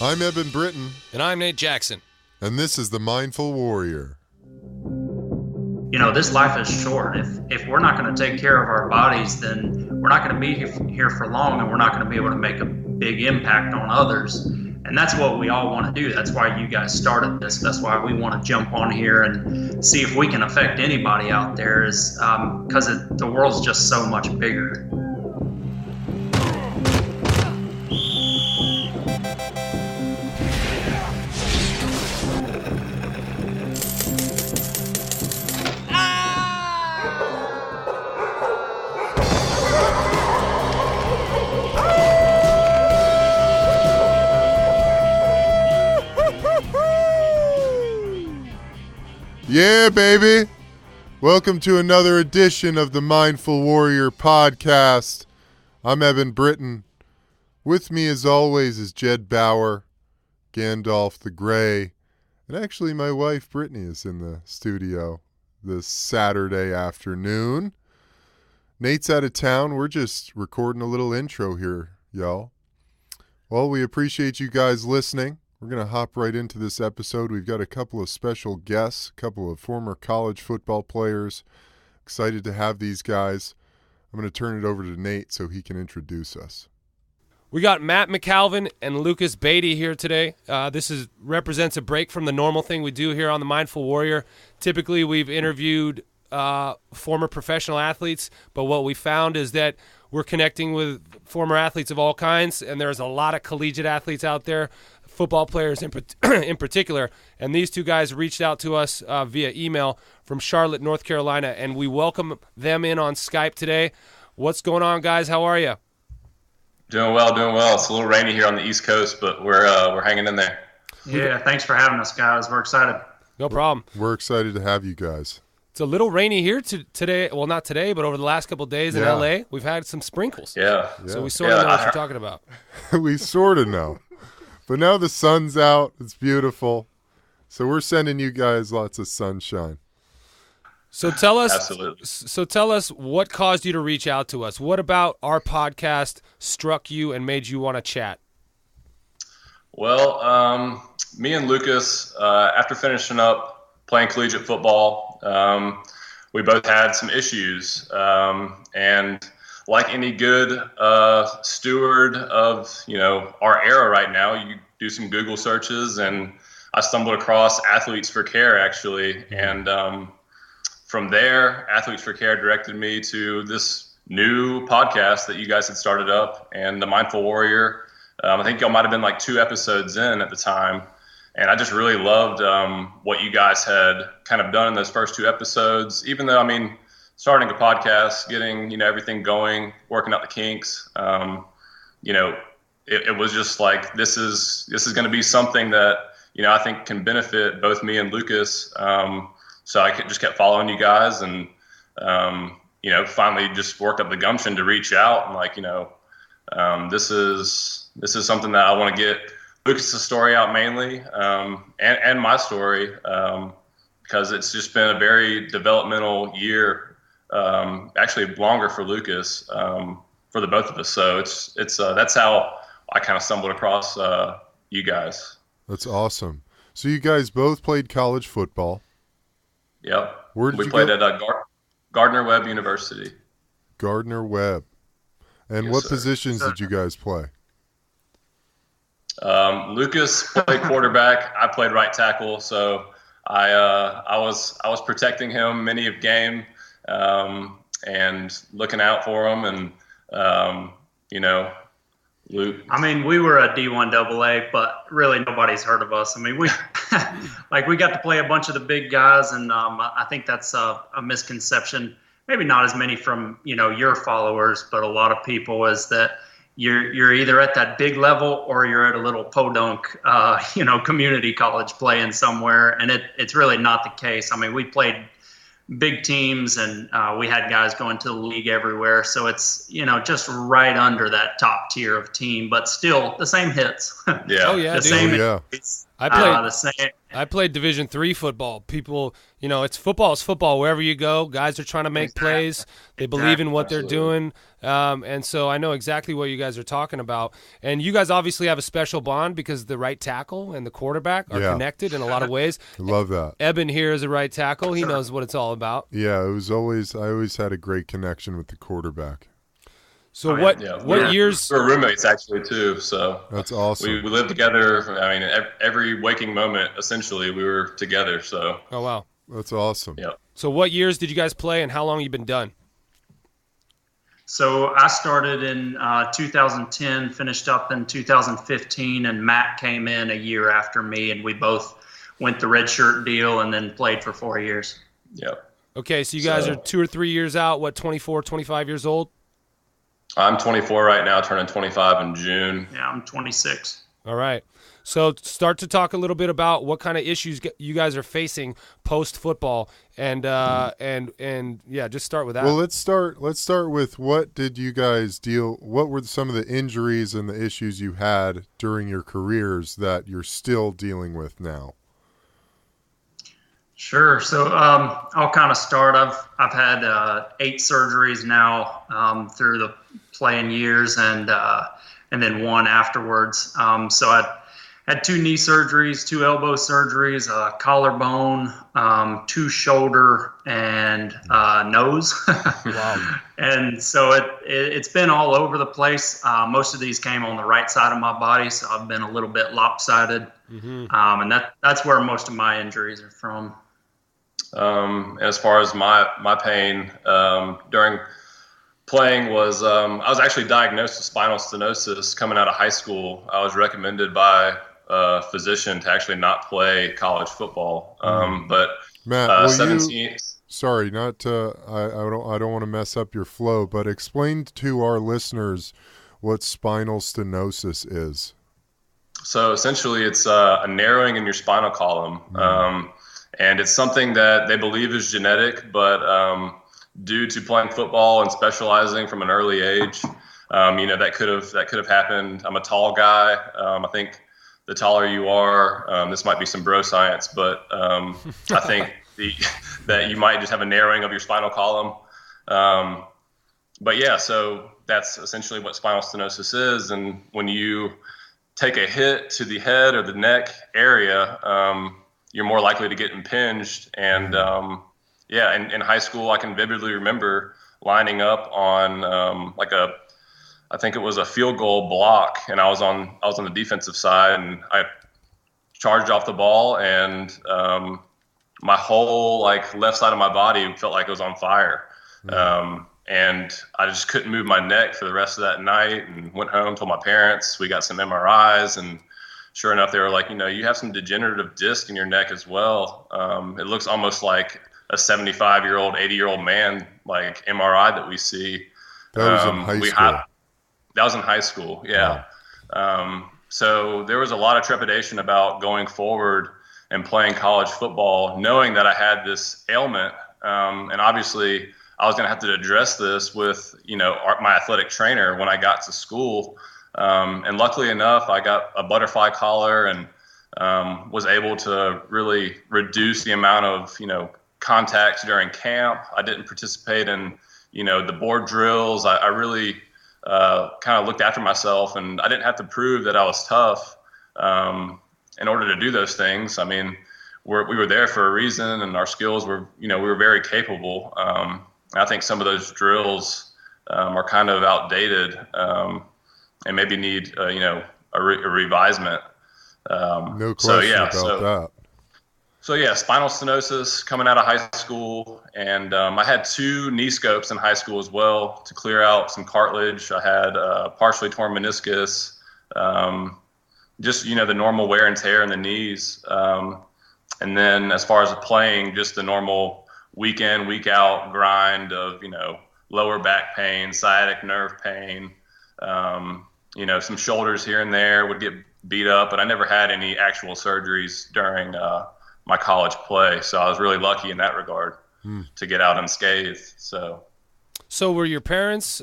I'm Eben Britton. And I'm Nate Jackson. And this is The Mindful Warrior. You know, this life is short. If we're not going to take care of our bodies, then we're not going to be here for long, and we're not going to be able to make a big impact on others. And that's what we all want to do. That's why you guys started this. That's why we want to jump on here and see if we can affect anybody out there, is because the world's just so much bigger. Yeah, baby. Welcome to another edition of the Mindful Warrior podcast. I'm Eben Britton. With me, as always, is Jed Bauer, Gandalf the Grey, and actually my wife Brittany is in the studio this Saturday afternoon. Nate's out of town. We're just recording a little intro here, y'all. Well, we appreciate you guys listening. We're going to hop right into this episode. We've got a couple of special guests, a couple of former college football players. Excited to have these guys. I'm going to turn it over to Nate so he can introduce us. We got Matt McAlvin and Lucas Beatty here today. This represents a break from the normal thing we do here on the Mindful Warrior. Typically, we've interviewed former professional athletes, but what we found is that we're connecting with former athletes of all kinds, and there's a lot of collegiate athletes out there, football players in particular, and these two guys reached out to us via email from Charlotte, North Carolina, and we welcome them in on Skype today. What's going on, guys? How are you? Doing well. It's a little rainy here on the East Coast, but we're hanging in there. Yeah, thanks for having us, guys. We're excited. No problem. We're excited to have you guys. It's a little rainy here today. Well, not today, but over the last couple of days in LA, we've had some sprinkles. Yeah. So we sort of know what you're talking about. We sort of know. But now the sun's out. It's beautiful. So we're sending you guys lots of sunshine. So tell us, Absolutely. So tell us what caused you to reach out to us. What about our podcast struck you and made you want to chat? Well, me and Lucas, after finishing up playing collegiate football, we both had some issues. And like any good steward of, our era right now, you do some Google searches, and I stumbled across Athletes for Care, actually. And from there, Athletes for Care directed me to this new podcast that you guys had started up, and The Mindful Warrior. I think y'all might have been like 2 episodes in at the time. And I just really loved what you guys had kind of done in those first 2 episodes, even though, starting a podcast, getting, everything going, working out the kinks, it was just like, this is going to be something that, I think can benefit both me and Lucas. So I just kept following you guys, and, finally just worked up the gumption to reach out and this is something that I want to get Lucas' story out mainly, and my story, because it's just been a very developmental year, actually longer for Lucas, for the both of us. So it's that's how I kind of stumbled across you guys. That's awesome. So you guys both played college football. Yep. Where did we you played go? at Gardner-Webb University. Gardner-Webb. And Yes, what sir. positions did you guys play? Lucas played quarterback. I played right tackle. So I was protecting him many of game, and looking out for him. And, Luke. We were a D1 AA, but really nobody's heard of us. We we got to play a bunch of the big guys, and I think that's a misconception. Maybe not as many from, your followers, but a lot of people, is that you're either at that big level or you're at a little podunk, community college playing somewhere, and it's really not the case. We played big teams, and we had guys going to the league everywhere. So it's, just right under that top tier of team, but still the same hits. Yeah. Oh yeah, the dude. same. Yeah. I played. I played Division III football. People, it's football is football wherever you go. Guys are trying to make plays. They believe in what they're doing. And so I know exactly what you guys are talking about. And you guys obviously have a special bond because the right tackle and the quarterback are connected in a lot of ways. I love that. Eben here is a right tackle. He knows what it's all about. Yeah, I always had a great connection with the quarterback. So what years? We're roommates actually too. So that's awesome. We lived together. I mean, every waking moment, essentially, we were together. So. Oh wow, that's awesome. Yeah. So what years did you guys play, and how long have you been done? So I started in 2010, finished up in 2015, and Matt came in a year after me, and we both went the redshirt deal and then played for 4 years. Yep. Okay, so you guys are 2 or 3 years out. What, 24, 25 years old? I'm 24 right now, turning 25 in June. Yeah, I'm 26. All right. So start to talk a little bit about what kind of issues you guys are facing post football, and just start with that. Well, let's start with what did you guys what were some of the injuries and the issues you had during your careers that you're still dealing with now? Sure. So I'll kind of start. I've had 8 surgeries now through the playing years, and then 1 afterwards. So I had 2 knee surgeries, 2 elbow surgeries, a collarbone, 2 shoulder, and nose. Wow. And so it's been all over the place. Most of these came on the right side of my body, so I've been a little bit lopsided. Mm-hmm. And that's where most of my injuries are from. As far as my pain during playing was, I was actually diagnosed with spinal stenosis coming out of high school. I was recommended by a physician to actually not play college football. But Matt, 17. Sorry, not to. I don't want to mess up your flow, but explain to our listeners what spinal stenosis is. So essentially, it's a narrowing in your spinal column. And it's something that they believe is genetic, but due to playing football and specializing from an early age, that could have happened. I'm a tall guy. I think the taller you are, this might be some bro science, but I think that you might just have a narrowing of your spinal column. But yeah, so that's essentially what spinal stenosis is. And when you take a hit to the head or the neck area, you're more likely to get impinged. And in high school, I can vividly remember lining up on I think it was a field goal block, and I was on the defensive side, and I charged off the ball, and my whole left side of my body felt like it was on fire. And I just couldn't move my neck for the rest of that night, and went home, told my parents. We got some MRIs, and sure enough, they were like, you have some degenerative disc in your neck as well. It looks almost like a 75-year-old, 80-year-old man, like MRI that we see. That was in high school. That was in high school, yeah. Wow. So there was a lot of trepidation about going forward and playing college football, knowing that I had this ailment. And obviously, I was going to have to address this with, my athletic trainer when I got to school. And luckily enough, I got a butterfly collar and was able to really reduce the amount of, contacts during camp. I didn't participate in, the board drills. I really kind of looked after myself, and I didn't have to prove that I was tough in order to do those things. I mean, we were there for a reason, and our skills were, we were very capable. I think some of those drills are kind of outdated. And maybe need, a revisement. No question about that. So, yeah, spinal stenosis coming out of high school. And I had 2 knee scopes in high school as well to clear out some cartilage. I had partially torn meniscus, just, the normal wear and tear in the knees. And then as far as playing, just the normal week in, week out grind of, lower back pain, sciatic nerve pain, some shoulders here and there would get beat up, but I never had any actual surgeries during my college play. So I was really lucky in that regard to get out unscathed. So So were your parents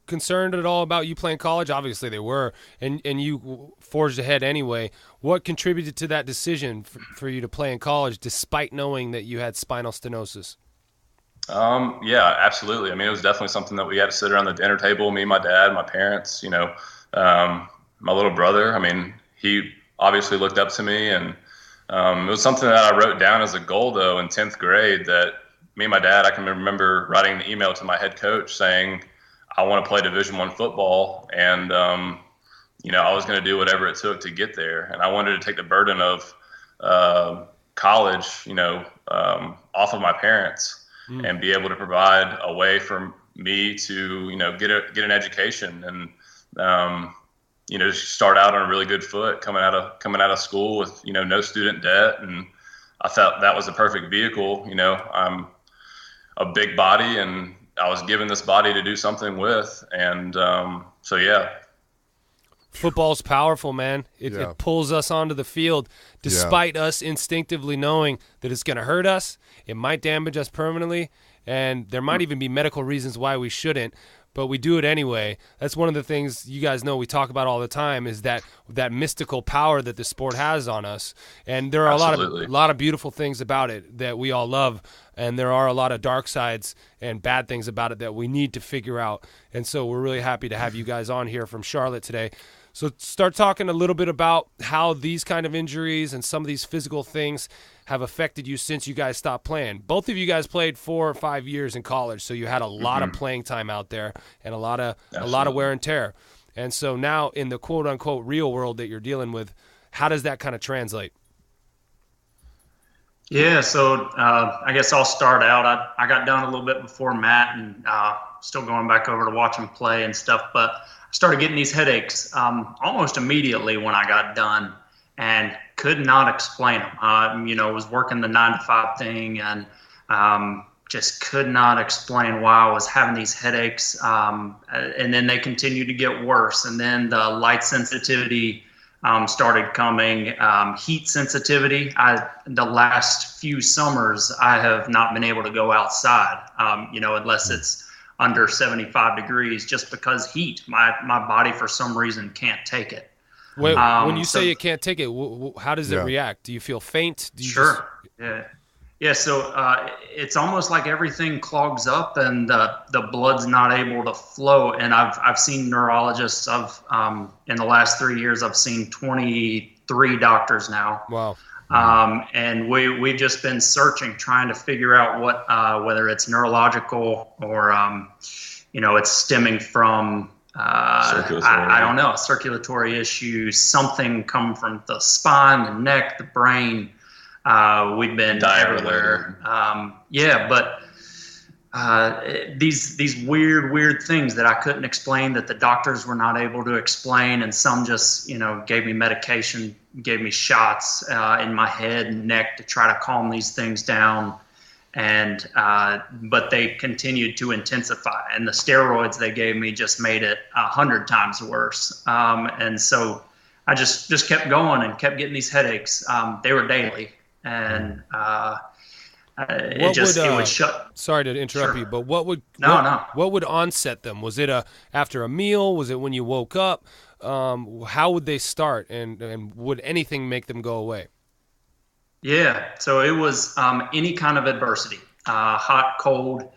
concerned at all about you playing college? Obviously they were, and you forged ahead anyway. What contributed to that decision for you to play in college despite knowing that you had spinal stenosis? Yeah, absolutely. I mean, it was definitely something that we had to sit around the dinner table, me, my dad, my parents, my little brother. I mean, he obviously looked up to me, and it was something that I wrote down as a goal, though, in 10th grade, that me and my dad, I can remember writing an email to my head coach saying, I want to play Division I football, and, I was going to do whatever it took to get there. And I wanted to take the burden of college, off of my parents and be able to provide a way for me to, get an education and, start out on a really good foot coming out of school with, no student debt. And I thought that was the perfect vehicle. I'm a big body, and I was given this body to do something with. And so, yeah. Football's powerful, man. It pulls us onto the field despite us instinctively knowing that it's going to hurt us. It might damage us permanently, and there might even be medical reasons why we shouldn't, but we do it anyway. That's one of the things you guys know we talk about all the time, is that mystical power that the sport has on us. And there are a lot of beautiful things about it that we all love, and there are a lot of dark sides and bad things about it that we need to figure out. And so we're really happy to have you guys on here from Charlotte today. So start talking a little bit about how these kind of injuries and some of these physical things have affected you since you guys stopped playing. Both of you guys played 4 or 5 years in college, so you had a lot of playing time out there and a lot of wear and tear. And so now in the quote unquote real world that you're dealing with, how does that kind of translate? Yeah, so I guess I'll start out. I got done a little bit before Matt, and still going back over to watch him play and stuff, but I started getting these headaches almost immediately when I got done, and could not explain them. Was working the 9 to 5 thing, and just could not explain why I was having these headaches. And then they continued to get worse, and then the light sensitivity started coming, heat sensitivity. The last few summers, I have not been able to go outside, unless it's under 75 degrees, just because heat. My body, for some reason, can't take it. Wait, when you say you can't take it, how does it react? Do you feel faint? Sure. Yeah. So it's almost like everything clogs up, and the blood's not able to flow. And I've seen neurologists. In the last 3 years, I've seen 23 doctors now. Wow. And we've just been searching, trying to figure out what, whether it's neurological or, it's stemming from, I don't know, circulatory issues, something coming from the spine, the neck, the brain. We've been everywhere. But these weird things that I couldn't explain, that the doctors were not able to explain, and some just gave me medication, gave me shots in my head and neck to try to calm these things down, and but they continued to intensify, and the steroids they gave me just made it 100 times worse, and so I just kept going and kept getting these headaches. They were daily, and it would shut. Sorry to interrupt you, but what would onset them? Was it after a meal? Was it when you woke up? How would they start, and would anything make them go away? Yeah, so it was any kind of adversity, hot, cold,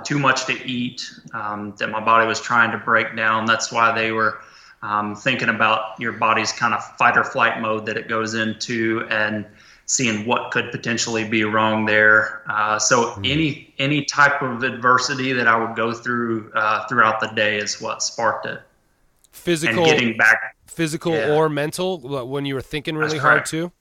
too much to eat, that my body was trying to break down. That's why they were thinking about your body's kind of fight or flight mode that it goes into, and seeing what could potentially be wrong there. Any type of adversity that I would go through throughout the day is what sparked it. Physical, and getting back, or mental, when you were thinking really hard too?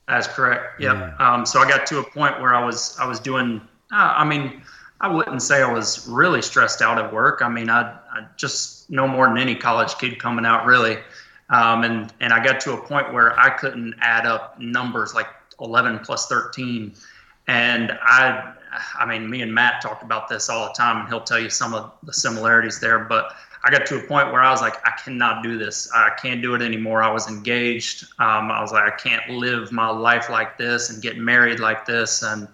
That's correct. Yep. So I got to a point where I was doing, I wouldn't say I was really stressed out at work. I just no more than any college kid coming out, really. And I got to a point where I couldn't add up numbers like 11 plus 13. And me and Matt talk about this all the time, and he'll tell you some of the similarities there. But I got to a point where I was like, I cannot do this. I can't do it anymore. I was engaged. I was like, I can't live my life like this and get married like this. And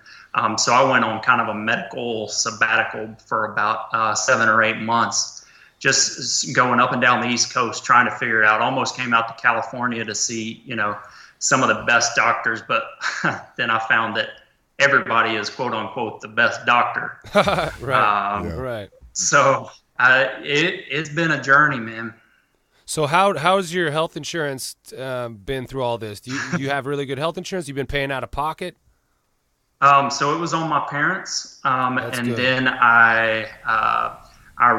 So I went on kind of a medical sabbatical for about 7 or 8 months, just going up and down the East Coast, trying to figure it out. Almost came out to California to see, some of the best doctors, but then I found that everybody is quote unquote the best doctor. Right. So it's been a journey, man. So how's your health insurance been through all this? Do you have really good health insurance? You've been paying out of pocket? So it was on my parents, and good. then I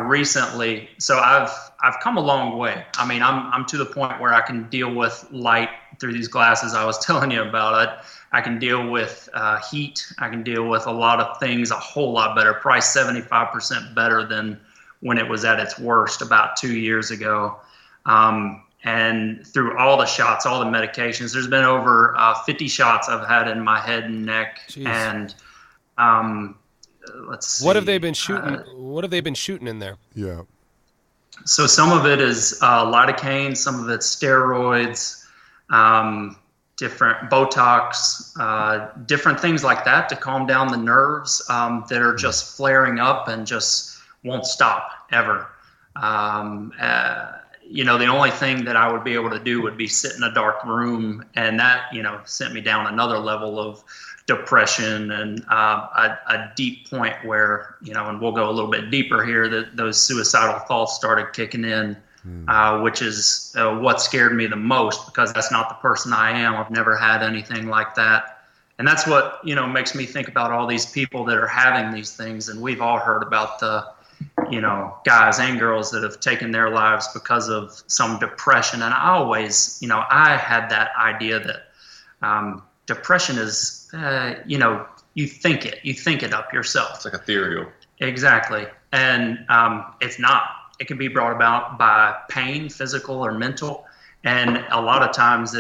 recently. So I've come a long way. I mean, I'm to the point where I can deal with light through these glasses I was telling you about. I can deal with heat. I can deal with a lot of things a whole lot better. Probably 75% better than when it was at its worst about 2 years ago. And through all the shots, all the medications, there's been over 50 shots I've had in my head and neck. Jeez. And let's see. What have they been shooting? What have they been shooting in there? Yeah. So some of it is lidocaine, some of it's steroids, different Botox, different things like that to calm down the nerves that are just flaring up and just won't stop ever. The only thing that I would be able to do would be sit in a dark room, and that, sent me down another level of depression and a deep point where, and we'll go a little bit deeper here, that those suicidal thoughts started kicking in, which is what scared me the most, because that's not the person I am. I've never had anything like that. And that's what, makes me think about all these people that are having these things. And we've all heard about the, guys and girls that have taken their lives because of some depression. And I always, I had that idea that depression is, you think it up yourself. It's like ethereal. Exactly. And it's not. It can be brought about by pain, physical or mental. And a lot of times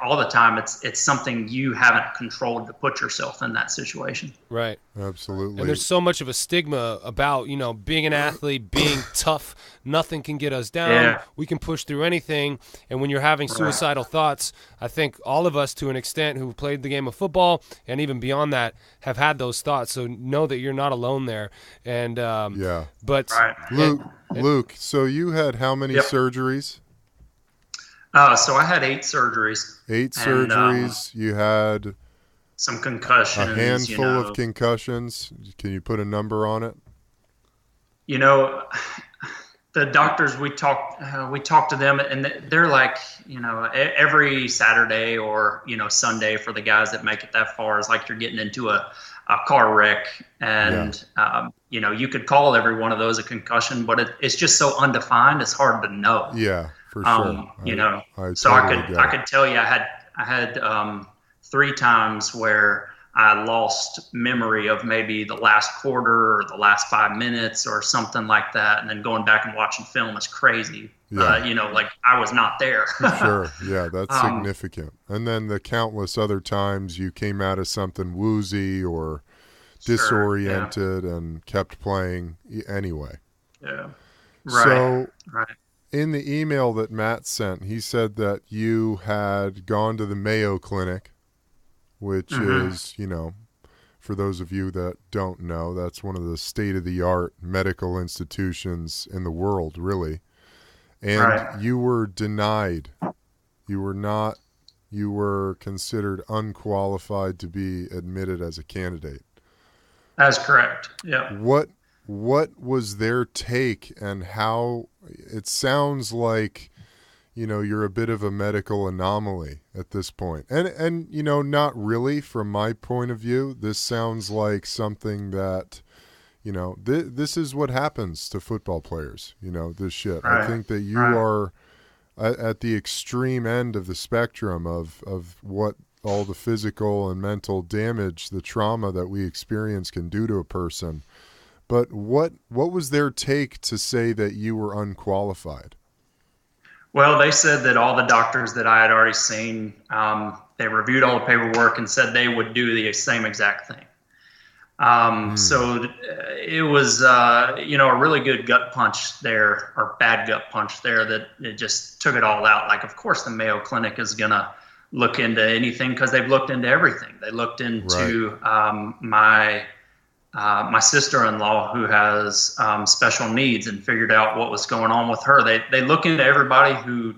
all the time it's something you haven't controlled to put yourself in that situation. Right. Absolutely. And there's so much of a stigma about, being an athlete, being tough. Nothing can get us down. Yeah. We can push through anything. And when you're having suicidal thoughts, I think all of us, to an extent, who played the game of football and even beyond that, have had those thoughts. So know that you're not alone there. And but Luke, so you had how many surgeries? So I had 8 surgeries. 8 surgeries. You had some concussions. A handful of concussions. Can you put a number on it? The doctors, we talked to them, and they're like, every Saturday or, Sunday for the guys that make it that far is like you're getting into a car wreck. And, you could call every one of those a concussion, but it's just so undefined. It's hard to know. Yeah. For sure. I could tell you I had 3 times where I lost memory of maybe the last quarter or the last 5 minutes or something like that. And then going back and watching film is crazy. Yeah. Like I was not there. Sure. Yeah, that's significant. And then the countless other times you came out of something woozy or disoriented and kept playing anyway. Yeah. Right. Right. In the email that Matt sent, he said that you had gone to the Mayo Clinic, which is, for those of you that don't know, that's one of the state-of-the-art medical institutions in the world, really. And you were denied. You were considered unqualified to be admitted as a candidate. That's correct. Yeah. What was their take, and how it sounds like, you're a bit of a medical anomaly at this point. And not really from my point of view. This sounds like something that, this is what happens to football players, this shit. Right. I think that you are at the extreme end of the spectrum of what all the physical and mental damage, the trauma that we experience can do to a person. But what was their take to say that you were unqualified? Well, they said that all the doctors that I had already seen, they reviewed all the paperwork and said they would do the same exact thing. So it was, a really good gut punch there, or bad gut punch there, that it just took it all out. Like, of course, the Mayo Clinic is going to look into anything because they've looked into everything. They looked into my sister-in-law who has special needs and figured out what was going on with her. They look into everybody who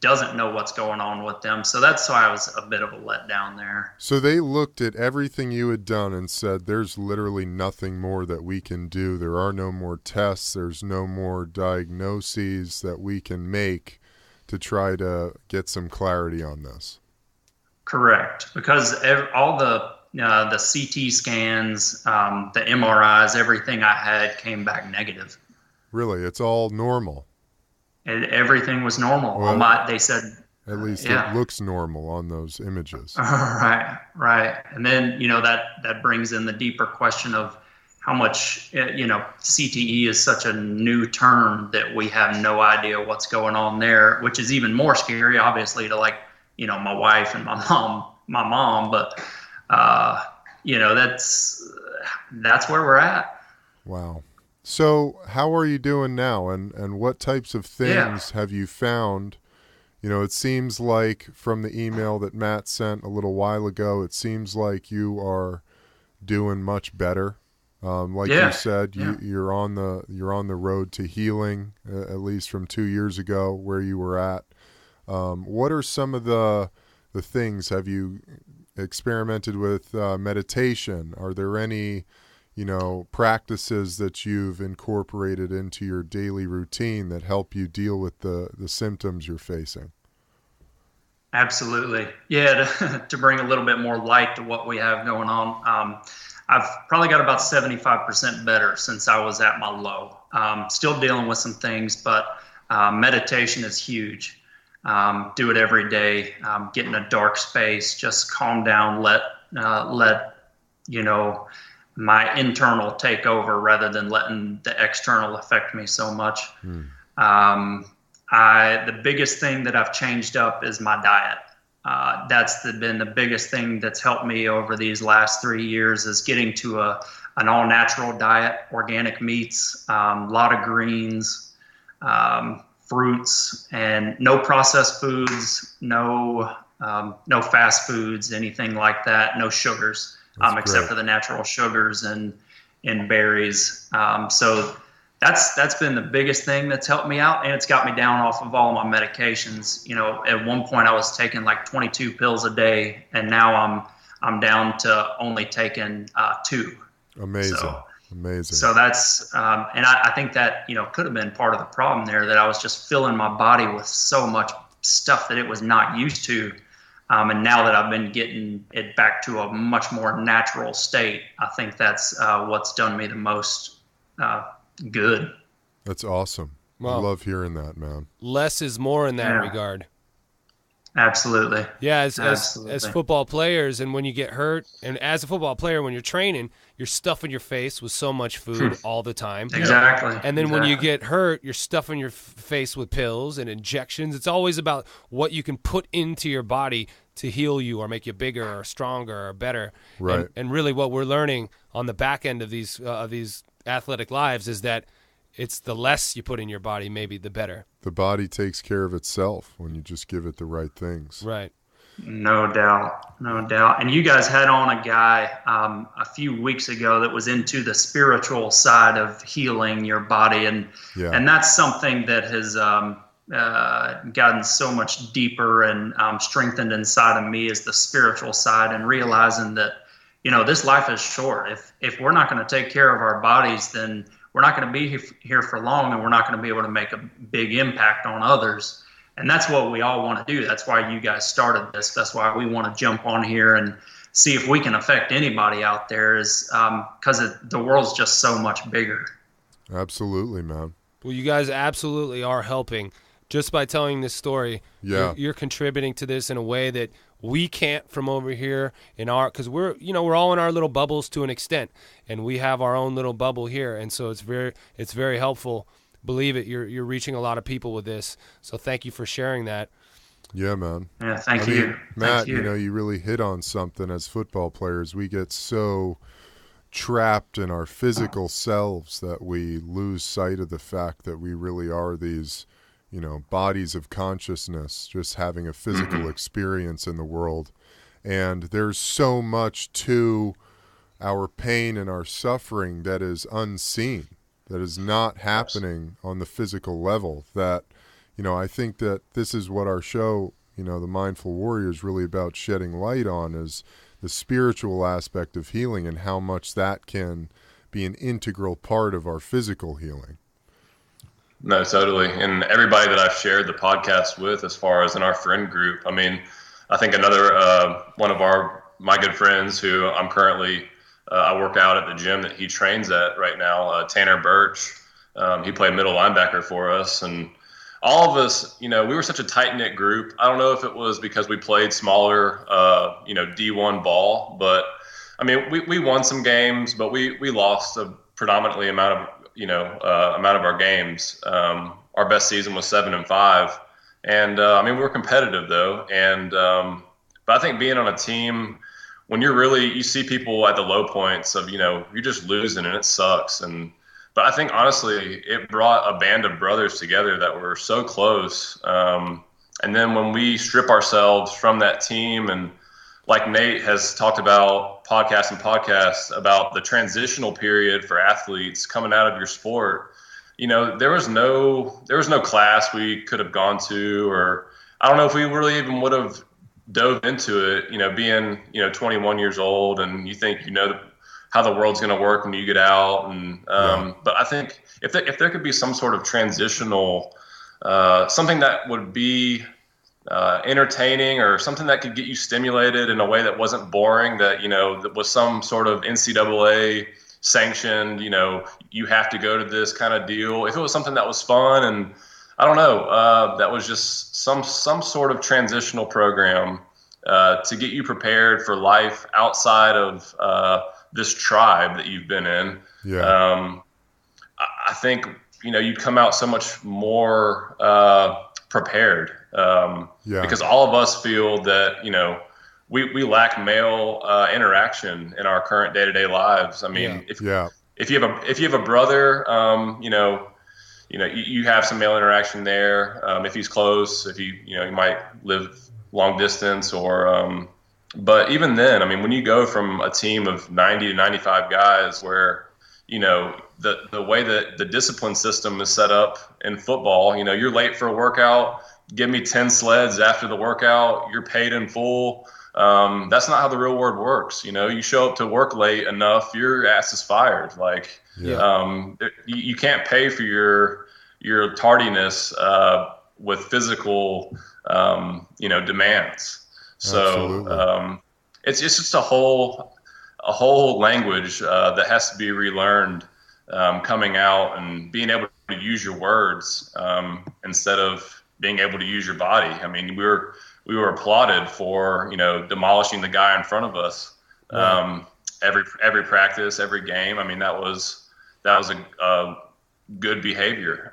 doesn't know what's going on with them. So that's why I was a bit of a letdown there. So they looked at everything you had done and said, there's literally nothing more that we can do. There are no more tests. There's no more diagnoses that we can make to try to get some clarity on this. Correct. Because all the CT scans, the MRIs, everything I had came back negative. Really? It's all normal? Everything was normal. Well, they said at least it looks normal on those images. Right. And then, that brings in the deeper question of how much, CTE is such a new term that we have no idea what's going on there, which is even more scary, obviously, to my wife and my mom. But, that's where we're at. Wow. So how are you doing now, and what types of things have you found? It seems like from the email that Matt sent a little while ago, it seems like you are doing much better. You said, you're on the road to healing, at least from 2 years ago where you were at. What are some of the things? Have you experimented with meditation? Are there any practices that you've incorporated into your daily routine that help you deal with the symptoms you're facing? Absolutely. Yeah. To bring a little bit more light to what we have going on. I've probably got about 75% better since I was at my low. Still dealing with some things, but meditation is huge. Do it every day. Get in a dark space, just calm down, let my internal take over rather than letting the external affect me so much. The biggest thing that I've changed up is my diet. That's been the biggest thing that's helped me over these last 3 years is getting to an all-natural diet, organic meats, a lot of greens, fruits, and no processed foods, no fast foods, anything like that, no sugars. Except for the natural sugars and berries. So that's been the biggest thing that's helped me out, and it's got me down off of all my medications. At one point I was taking like 22 pills a day, and now I'm down to only taking 2. Amazing. So that's and I think that could have been part of the problem there, that I was just filling my body with so much stuff that it was not used to. And now that I've been getting it back to a much more natural state, I think that's what's done me the most good. That's awesome. Well, I love hearing that, man. Less is more in that regard. Absolutely. Yeah, as football players, and when you get hurt, and as a football player, when you're training, you're stuffing your face with so much food all the time. Exactly. And then when you get hurt, you're stuffing your face with pills and injections. It's always about what you can put into your body to heal you or make you bigger or stronger or better. Right. And really what we're learning on the back end of these athletic lives is that it's the less you put in your body, maybe the better. The body takes care of itself when you just give it the right things. Right. No doubt. And you guys had on a guy a few weeks ago that was into the spiritual side of healing your body. And that's something that has gotten so much deeper and strengthened inside of me, is the spiritual side, and realizing that, this life is short. If we're not going to take care of our bodies, then we're not going to be here for long, and we're not going to be able to make a big impact on others. And that's what we all want to do. That's why you guys started this. That's why we want to jump on here and see if we can affect anybody out there, is because the world's just so much bigger. Absolutely, man. Well, you guys absolutely are helping. Just by telling this story, you're contributing to this in a way that we can't from over here because we're all in our little bubbles to an extent, and we have our own little bubble here, and so it's very helpful. Believe it, you're reaching a lot of people with this. So thank you for sharing that. Yeah, man. Yeah, thank you, Matt. Thank you. You really hit on something. As football players, we get so trapped in our physical selves that we lose sight of the fact that we really are these bodies of consciousness, just having a physical experience in the world. And there's so much to our pain and our suffering that is unseen, that is not happening on the physical level, that, I think that this is what our show, The Mindful Warrior, is really about shedding light on, is the spiritual aspect of healing and how much that can be an integral part of our physical healing. No, totally. And everybody that I've shared the podcast with, as far as in our friend group, I think another one of my good friends who I'm currently I work out at the gym that he trains at right now, Tanner Birch. He played middle linebacker for us, and all of us, we were such a tight knit group. I don't know if it was because we played smaller, D1 ball, but we won some games, but we lost a predominantly amount of our games. Our best season was 7-5. And, we were competitive though. And, but I think being on a team, when you see people at the low points of, you're just losing and it sucks. But I think honestly, it brought a band of brothers together that were so close. And then when we strip ourselves from that team, and like Nate has talked about podcasts about the transitional period for athletes coming out of your sport, there was no class we could have gone to, or I don't know if we really even would have dove into it, being, 21 years old, and you think, how the world's going to work when you get out. And, but I think if there could be some sort of transitional, something that would be, entertaining, or something that could get you stimulated in a way that wasn't boring, that that was some sort of NCAA sanctioned, you have to go to this kind of deal. If it was something that was fun, and I don't know, that was just some sort of transitional program to get you prepared for life outside of this tribe that you've been in. I think you'd come out so much more prepared, because all of us feel that we lack male interaction in our current day-to-day lives. If you have a brother, you have some male interaction there. If he's close, if you might live long distance, or but even then, when you go from a team of 90 to 95 guys, where the way that the discipline system is set up in football, you're late for a workout, give me 10 sleds after the workout, you're paid in full. That's not how the real world works. You show up to work late enough, your ass is fired. You can't pay for your tardiness with physical demands. So it's just a whole language that has to be relearned, coming out and being able to use your words instead of being able to use your body. We were applauded for demolishing the guy in front of us every practice, every game. That was a good behavior.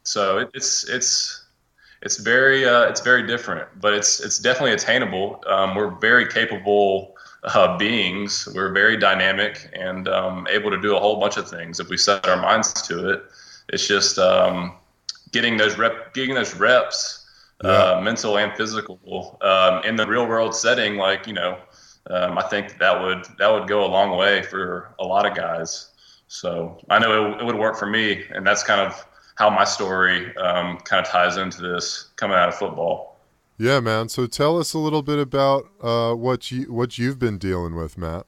So it's very different, but it's definitely attainable. We're very capable beings. We're very dynamic and able to do a whole bunch of things if we set our minds to it. It's just getting those reps, mental and physical, in the real world setting. I think that would go a long way for a lot of guys. So I know it would work for me, and that's kind of how my story kind of ties into this coming out of football. Yeah, man. So tell us a little bit about what you've been dealing with, Matt.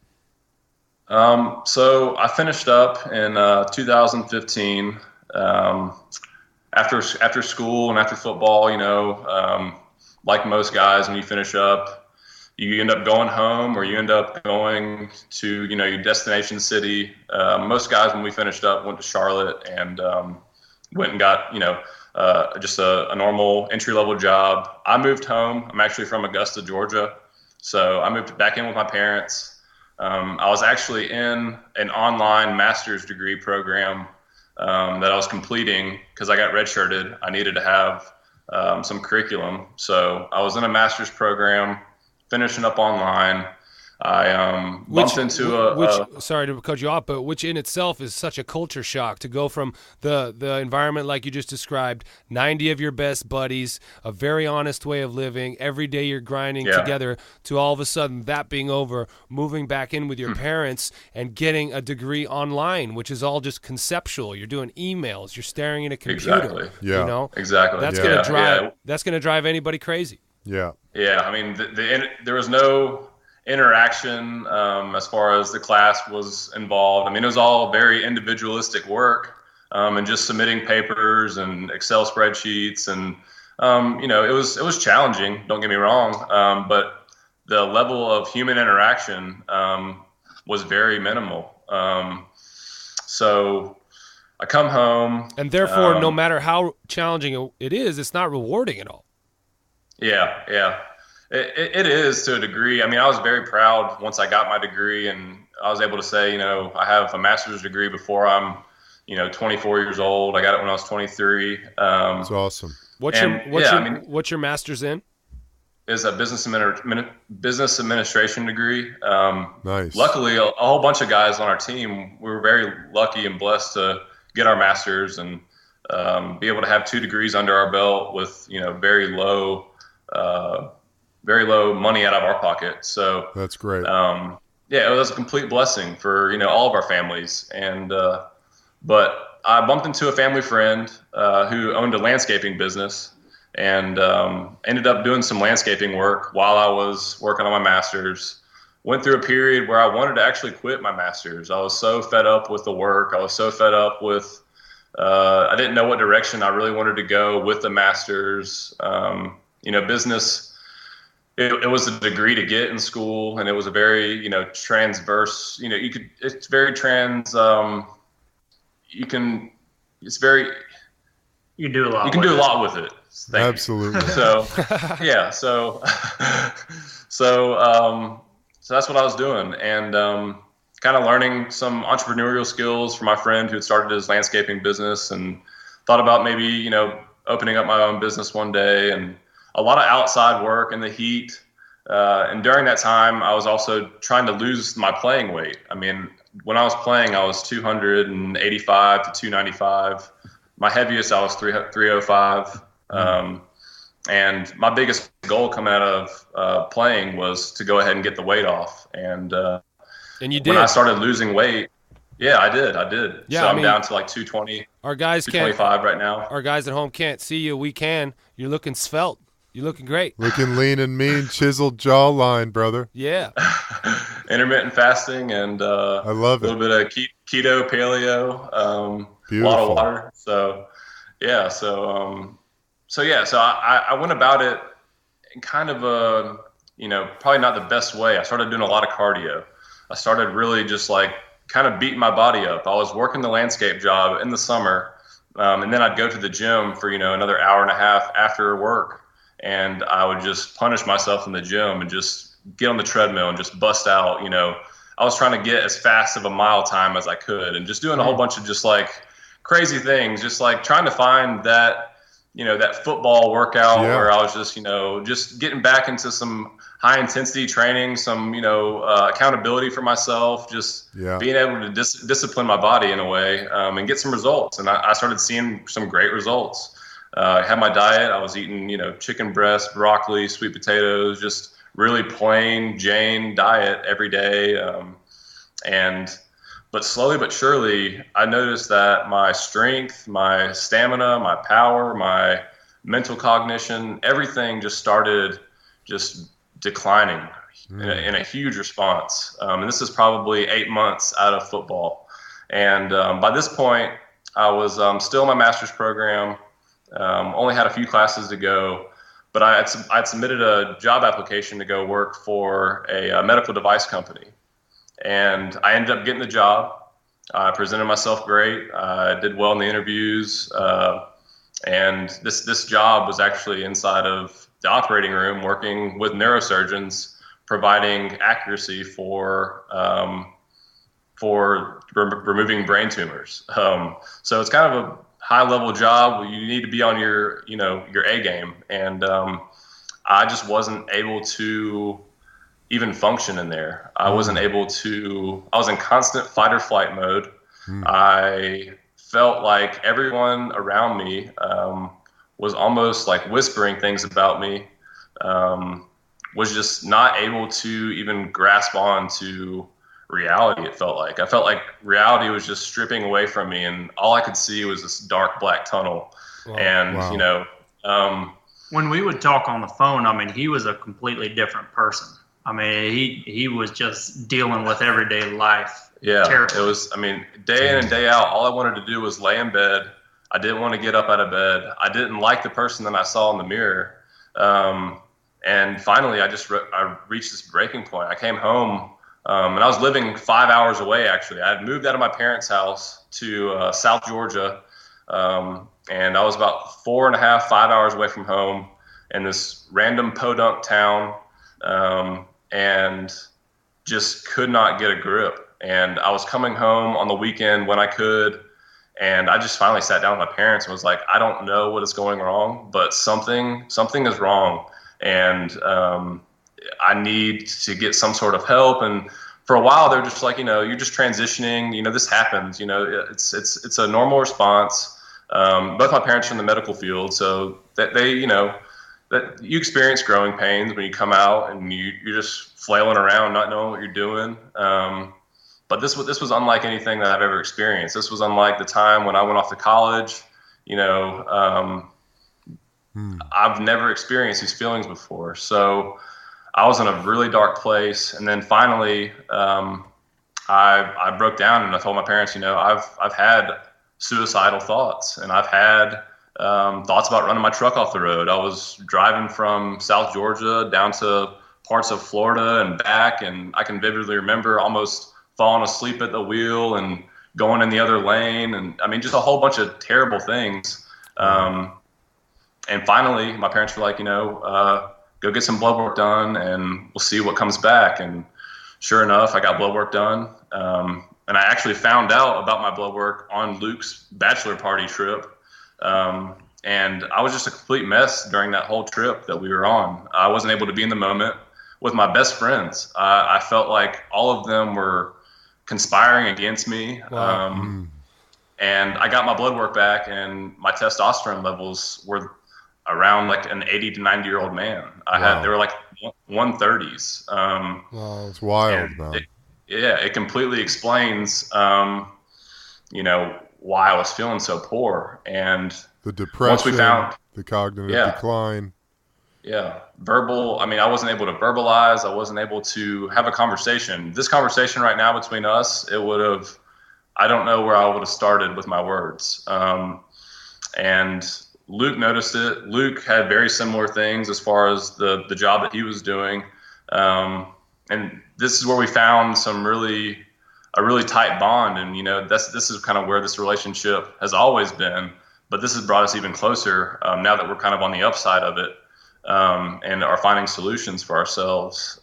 So I finished up in 2015. After school and after football, like most guys, when you finish up, you end up going home, or you end up going to your destination city. Most guys, when we finished up, went to Charlotte and went and got just a normal entry-level job. I moved home. I'm actually from Augusta, Georgia. So I moved back in with my parents. I was actually in an online master's degree program that I was completing because I got redshirted. I needed to have some curriculum. So I was in a master's program, finishing up online. I bumped into sorry to cut you off, but which in itself is such a culture shock to go from the environment like you just described, 90 of your best buddies, a very honest way of living, every day you're grinding together, to all of a sudden that being over, moving back in with your parents and getting a degree online, which is all just conceptual. You're doing emails, you're staring at a computer. Exactly. Yeah. You know? Exactly. That's gonna drive anybody crazy. Yeah. Yeah. I mean, there was no interaction as far as the class was involved. I mean, it was all very individualistic work and just submitting papers and Excel spreadsheets, and it was challenging. Don't get me wrong, but the level of human interaction was very minimal. So I come home, and therefore, no matter how challenging it is, it's not rewarding at all. Yeah. It is to a degree. I mean, I was very proud once I got my degree, and I was able to say, I have a master's degree before I'm, 24 years old. I got it when I was 23. That's awesome. What's your master's in? Is a business administration degree. Nice. Luckily, a whole bunch of guys on our team, we were very lucky and blessed to get our masters and be able to have 2 degrees under our belt with, very low money out of our pocket. So that's great. It was a complete blessing for, all of our families. And, but I bumped into a family friend, who owned a landscaping business, and, ended up doing some landscaping work while I was working on my master's. Went through a period where I wanted to actually quit my master's. I was so fed up with the work. I was so fed up with, I didn't know what direction I really wanted to go with the master's. Business, it was a degree to get in school, and it was a very, transverse, it's very you can do a lot. You can do a lot with it. Absolutely. So, yeah. So that's what I was doing, and kind of learning some entrepreneurial skills from my friend who had started his landscaping business, and thought about maybe, opening up my own business one day, and a lot of outside work in the heat. And during that time, I was also trying to lose my playing weight. I mean, when I was playing, I was 285 to 295. My heaviest, I was 305. And my biggest goal coming out of playing was to go ahead and get the weight off. And you did. When I started losing weight, yeah, I did. Yeah, so I'm down to like 220. Our guys 225 right now. Our guys at home can't see you. We can. You're looking svelte. You're looking great. Looking lean and mean, chiseled jawline, brother. Yeah. Intermittent fasting and I love a little bit of keto, paleo, a lot of water. So, yeah. So I went about it in kind of a, probably not the best way. I started doing a lot of cardio. I started really just like kind of beating my body up. I was working the landscape job in the summer, and then I'd go to the gym for, another hour and a half after work. And I would just punish myself in the gym and just get on the treadmill and just bust out. I was trying to get as fast of a mile time as I could, and just doing a whole bunch of just like crazy things, just like trying to find that, that football workout where I was just, just getting back into some high intensity training, some, accountability for myself, just being able to discipline my body in a way, and get some results. And I started seeing some great results. I had my diet. I was eating, chicken breast, broccoli, sweet potatoes, just really plain Jane diet every day. But slowly but surely, I noticed that my strength, my stamina, my power, my mental cognition, everything just started just declining in a huge response. And this is probably 8 months out of football. And by this point, I was still in my master's program. Only had a few classes to go, but I'd submitted a job application to go work for a medical device company, and I ended up getting the job. I presented myself great. I did well in the interviews, and this job was actually inside of the operating room, working with neurosurgeons, providing accuracy for removing brain tumors. So it's kind of a high-level job. You need to be on your A game, and I just wasn't able to even function in there. I wasn't able to. I was in constant fight or flight mode. I felt like everyone around me was almost like whispering things about me. Was just not able to even grasp on to reality. It felt like I felt like reality was just stripping away from me, and all I could see was this dark black tunnel. When we would talk on the phone, I mean, he was a completely different person. I mean, he was just dealing with everyday life. Yeah, terribly. It was. I mean, day in and day out, all I wanted to do was lay in bed. I didn't want to get up out of bed. I didn't like the person that I saw in the mirror. And finally, I reached this breaking point. I came home. And I was living 5 hours away, actually. I had moved out of my parents' house to South Georgia, and I was about 4.5, 5 hours away from home in this random podunk town, and just could not get a grip. And I was coming home on the weekend when I could, and I just finally sat down with my parents and was like, I don't know what is going wrong, but something is wrong, and I need to get some sort of help. And for a while, they're just like, you're just transitioning. This happens. It's a normal response. Both my parents are in the medical field, so that that you experience growing pains when you come out and you're just flailing around, not knowing what you're doing. But this was unlike anything that I've ever experienced. This was unlike the time when I went off to college. I've never experienced these feelings before, so I was in a really dark place. And then finally, I broke down and I told my parents, I've had suicidal thoughts, and I've had thoughts about running my truck off the road. I was driving from South Georgia down to parts of Florida and back, and I can vividly remember almost falling asleep at the wheel and going in the other lane. And I mean, just a whole bunch of terrible things. And finally, my parents were like, go get some blood work done and we'll see what comes back. And sure enough, I got blood work done. And I actually found out about my blood work on Luke's bachelor party trip. And I was just a complete mess during that whole trip that we were on. I wasn't able to be in the moment with my best friends. I felt like all of them were conspiring against me. Wow. And I got my blood work back, and my testosterone levels were around like an 80 to 90-year-old man. They were like 130s. Wow, it's wild, man. It completely explains, why I was feeling so poor. And the depression, once we found the cognitive decline. Yeah. I wasn't able to verbalize. I wasn't able to have a conversation. This conversation right now between us, I don't know where I would have started with my words. And Luke noticed it. Luke had very similar things as far as the job that he was doing. And this is where we found a really tight bond. And, this is kind of where this relationship has always been, but this has brought us even closer now that we're kind of on the upside of it, and are finding solutions for ourselves.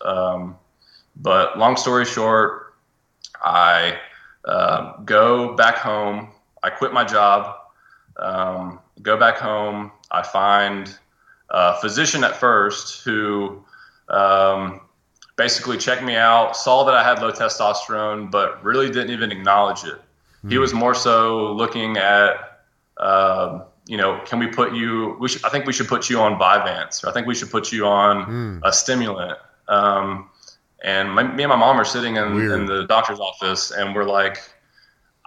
But long story short, I go back home. I quit my job, go back home. I find a physician at first who basically checked me out, saw that I had low testosterone, but really didn't even acknowledge it. He was more so looking at, can we put you, I think we should put you on Vyvanse, or I think we should put you on a stimulant. And me and my mom are sitting in the doctor's office, and we're like,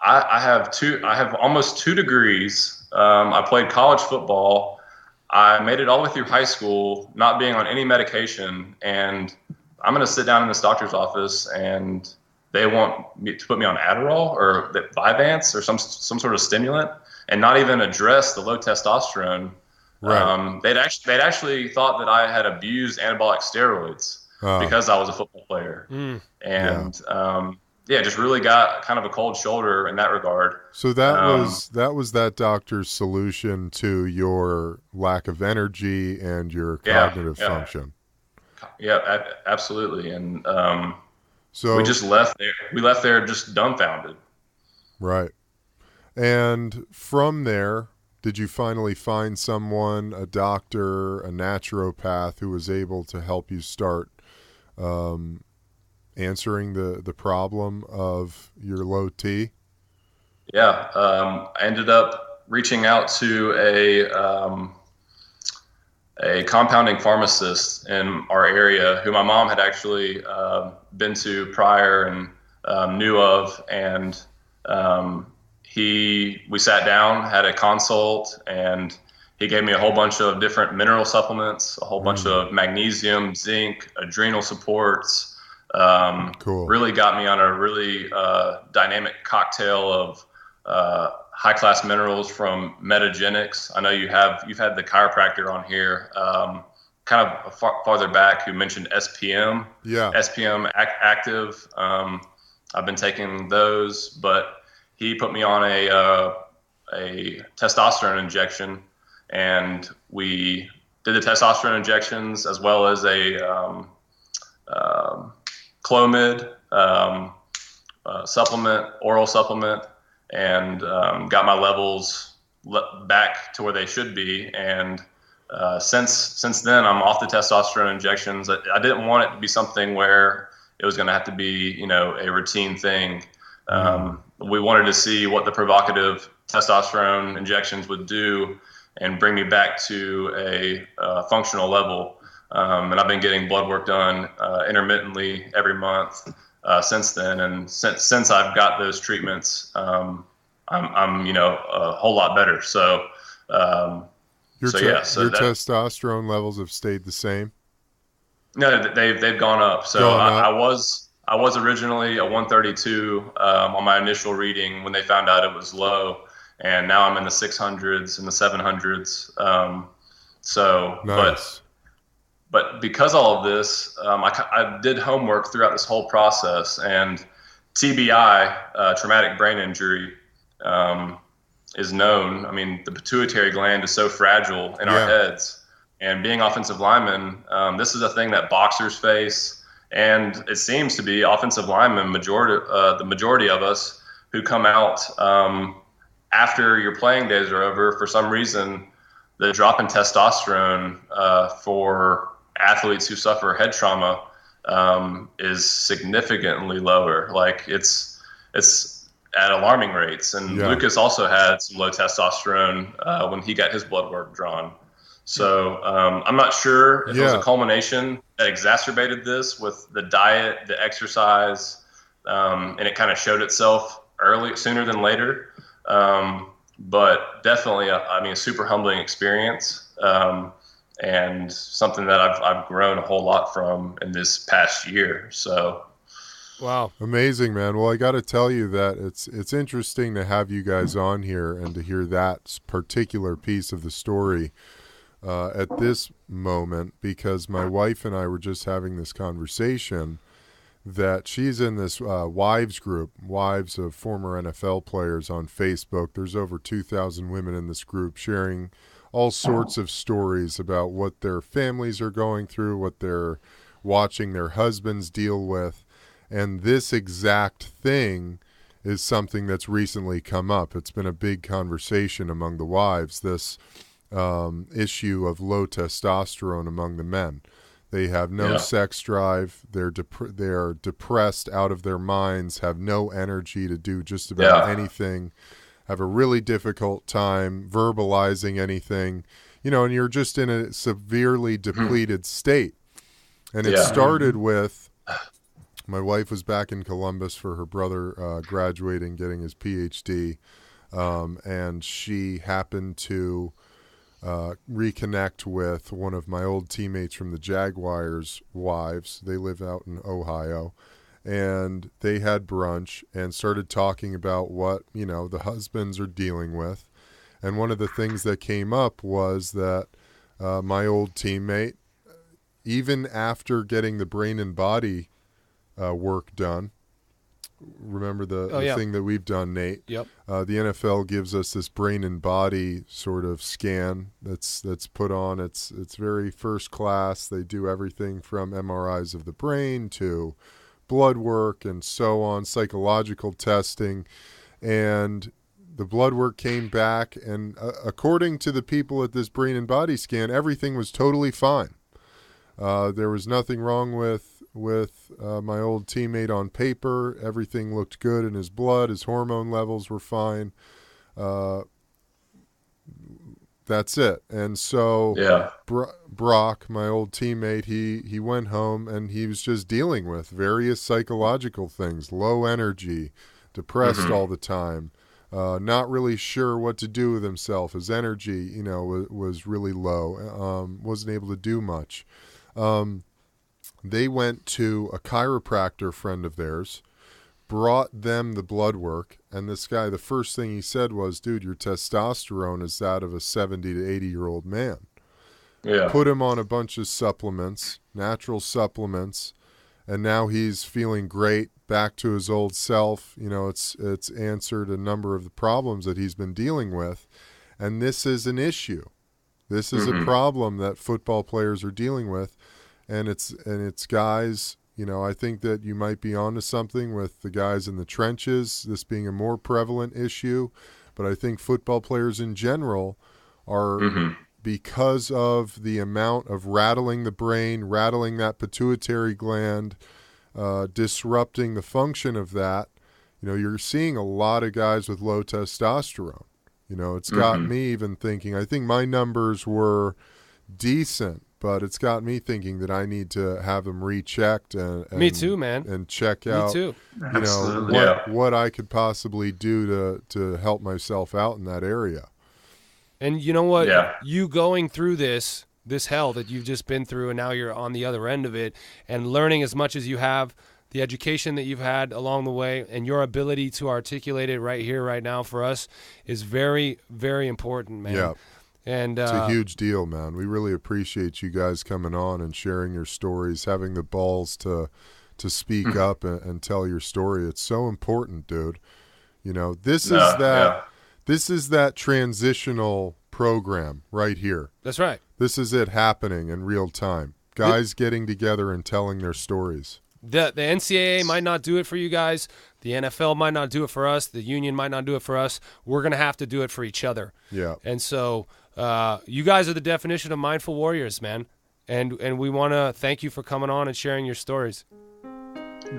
I have almost 2 degrees. I played college football. I made it all the way through high school, not being on any medication. And I'm going to sit down in this doctor's office, and they want me to put me on Adderall or Vyvanse or some sort of stimulant, and not even address the low testosterone. Right. They'd actually thought that I had abused anabolic steroids because I was a football player. And just really got kind of a cold shoulder in that regard. So that was that doctor's solution to your lack of energy and your cognitive function. Yeah, absolutely. And so we just left there. We left there just dumbfounded. Right. And from there, did you finally find someone, a doctor, a naturopath, who was able to help you start answering the problem of your low T? Yeah, I ended up reaching out to a compounding pharmacist in our area who my mom had actually been to prior and knew of, and we sat down, had a consult, and he gave me a whole bunch of different mineral supplements, a whole bunch of magnesium, zinc, adrenal supports. Cool. Really got me on a really dynamic cocktail of high-class minerals from Metagenics. I know you've had the chiropractor on here, kind of farther back, who mentioned SPM. Yeah. SPM active. I've been taking those, but he put me on a testosterone injection, and we did the testosterone injections as well as a Clomid supplement, oral supplement, and got my levels back to where they should be. And since then, I'm off the testosterone injections. I didn't want it to be something where it was going to have to be, a routine thing. We wanted to see what the provocative testosterone injections would do and bring me back to a functional level. And I've been getting blood work done intermittently every month since then. And since I've got those treatments, I'm a whole lot better. So, Your testosterone levels have stayed the same? No, they've gone up. So I was originally a 132 on my initial reading when they found out it was low, and now I'm in the 600s and the 700s. Nice. But because all of this, I did homework throughout this whole process, and TBI, traumatic brain injury, is known. I mean, the pituitary gland is so fragile in our heads, and being offensive linemen, this is a thing that boxers face, and it seems to be offensive linemen, the majority of us who come out after your playing days are over. For some reason, the drop in testosterone for athletes who suffer head trauma is significantly lower. Like it's at alarming rates. And Lucas also had some low testosterone when he got his blood work drawn. So I'm not sure if it was a culmination that exacerbated this with the diet, the exercise, and it kind of showed itself sooner than later. But definitely, a super humbling experience, and something that I've grown a whole lot from in this past year. So, wow, amazing, man. Well, I got to tell you that it's interesting to have you guys on here and to hear that particular piece of the story at this moment, because my wife and I were just having this conversation that she's in this wives group, wives of former NFL players on Facebook. There's over 2,000 women in this group sharing all sorts of stories about what their families are going through, what they're watching their husbands deal with. And this exact thing is something that's recently come up. It's been a big conversation among the wives, this issue of low testosterone among the men. They have no sex drive. They're depressed out of their minds, have no energy to do just about anything, have a really difficult time verbalizing anything, and you're just in a severely depleted state. And it started with, my wife was back in Columbus for her brother graduating, getting his PhD, and she happened to reconnect with one of my old teammates from the Jaguars' wives. They live out in Ohio, and they had brunch and started talking about what, the husbands are dealing with. And one of the things that came up was that my old teammate, even after getting the brain and body work done, remember the thing that we've done, Nate? Yep. The NFL gives us this brain and body sort of scan that's put on. It's very first class. They do everything from MRIs of the brain to blood work and so on, psychological testing. And the blood work came back, and according to the people at this brain and body scan, everything was totally fine. There was nothing wrong with my old teammate on paper. Everything looked good in his blood. His hormone levels were fine. That's it. And so Brock, my old teammate, he went home and he was just dealing with various psychological things, low energy, depressed all the time, not really sure what to do with himself. His energy, was really low, wasn't able to do much. They went to a chiropractor friend of theirs, brought them the blood work, and this guy, the first thing he said was, dude, your testosterone is that of a 70 to 80-year-old man. Yeah. Put him on a bunch of supplements, natural supplements, and now he's feeling great, back to his old self. It's answered a number of the problems that he's been dealing with, and this is an issue. This is a problem that football players are dealing with, and it's guys. I think that you might be onto something with the guys in the trenches, this being a more prevalent issue. But I think football players in general are, because of the amount of rattling the brain, rattling that pituitary gland, disrupting the function of that, you're seeing a lot of guys with low testosterone. It's got me even thinking, I think my numbers were decent, but it's got me thinking that I need to have them rechecked and me too, man, and check out, me too. What I could possibly do to help myself out in that area. And you know what? Yeah. You going through this hell that you've just been through, and now you're on the other end of it, and learning as much as you have, the education that you've had along the way, and your ability to articulate it right here, right now for us is very, very important, man. Yeah. And it's a huge deal, man. We really appreciate you guys coming on and sharing your stories, having the balls to speak up and tell your story. It's so important, dude. This is that transitional program right here. That's right. This is it happening in real time. Guys getting together and telling their stories. The NCAA might not do it for you guys. The NFL might not do it for us. The union might not do it for us. We're going to have to do it for each other. Yeah. And so you guys are the definition of mindful warriors, man. And we want to thank you for coming on and sharing your stories.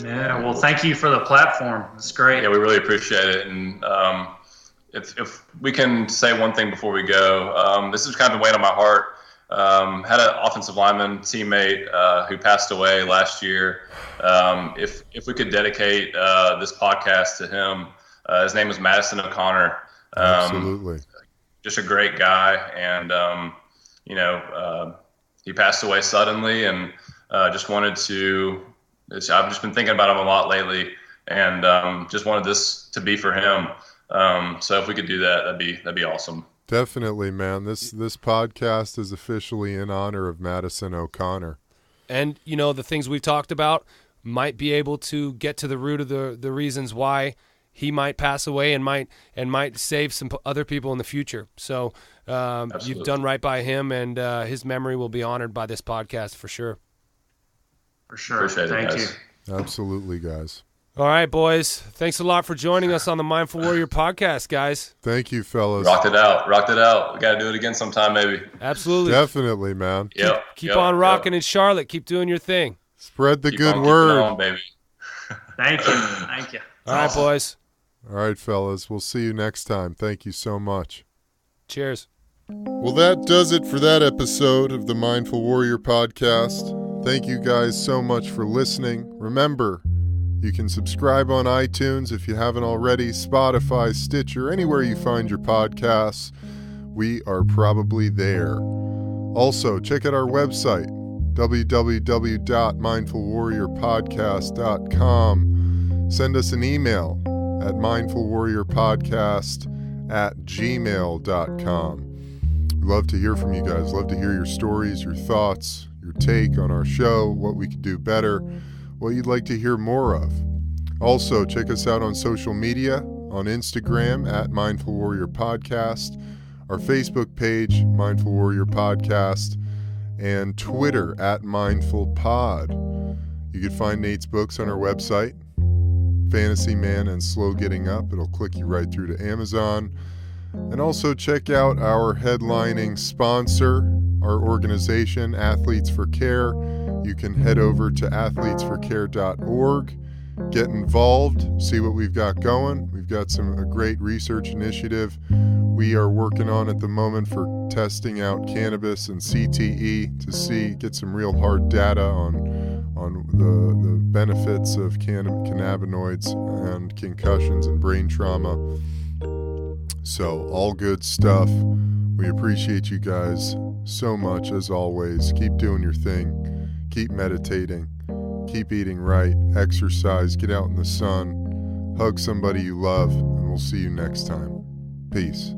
Yeah, well, thank you for the platform. It's great. Yeah, we really appreciate it. And if we can say one thing before we go, this has kind of been weighing on my heart. Had an offensive lineman teammate who passed away last year. If we could dedicate this podcast to him, his name was Madison O'Connor. Absolutely. Just a great guy, and he passed away suddenly, and just wanted to. I've just been thinking about him a lot lately, and just wanted this to be for him. So if we could do that, that'd be awesome. Definitely, man. This podcast is officially in honor of Madison O'Connor. And the things we've talked about might be able to get to the root of the reasons why he might pass away and might save some other people in the future. So you've done right by him, and his memory will be honored by this podcast for sure. For sure. Thank you. Absolutely, guys. All right, boys. Thanks a lot for joining us on the Mindful Warrior podcast, guys. Thank you, fellas. Rocked it out. We got to do it again sometime, maybe. Absolutely. Definitely, man. Keep on rocking in Charlotte. Keep doing your thing. Spread the good word. On, baby. Thank you. All right, boys. All right, fellas. We'll see you next time. Thank you so much. Cheers. Well, that does it for that episode of the Mindful Warrior podcast. Thank you guys so much for listening. Remember, you can subscribe on iTunes if you haven't already, Spotify, Stitcher, anywhere you find your podcasts. We are probably there. Also, check out our website, www.mindfulwarriorpodcast.com. Send us an email at mindfulwarriorpodcast@gmail.com. We'd love to hear from you guys. Love to hear your stories, your thoughts, your take on our show, what we could do better, what you'd like to hear more of. Also, check us out on social media, on Instagram at Mindful Warrior Podcast, our Facebook page, Mindful Warrior Podcast, and Twitter at Mindful Pod. You can find Nate's books on our website, Fantasy Man and Slow Getting Up. It'll click you right through to Amazon. And also check out our headlining sponsor, our organization, Athletes for Care, you can head over to athletesforcare.org, get involved, see what we've got going. We've got a great research initiative we are working on at the moment for testing out cannabis and CTE to get some real hard data on the benefits of cannabinoids and concussions and brain trauma. So all good stuff. We appreciate you guys so much as always. Keep doing your thing. Keep meditating. Keep eating right. Exercise. Get out in the sun. Hug somebody you love. And we'll see you next time. Peace.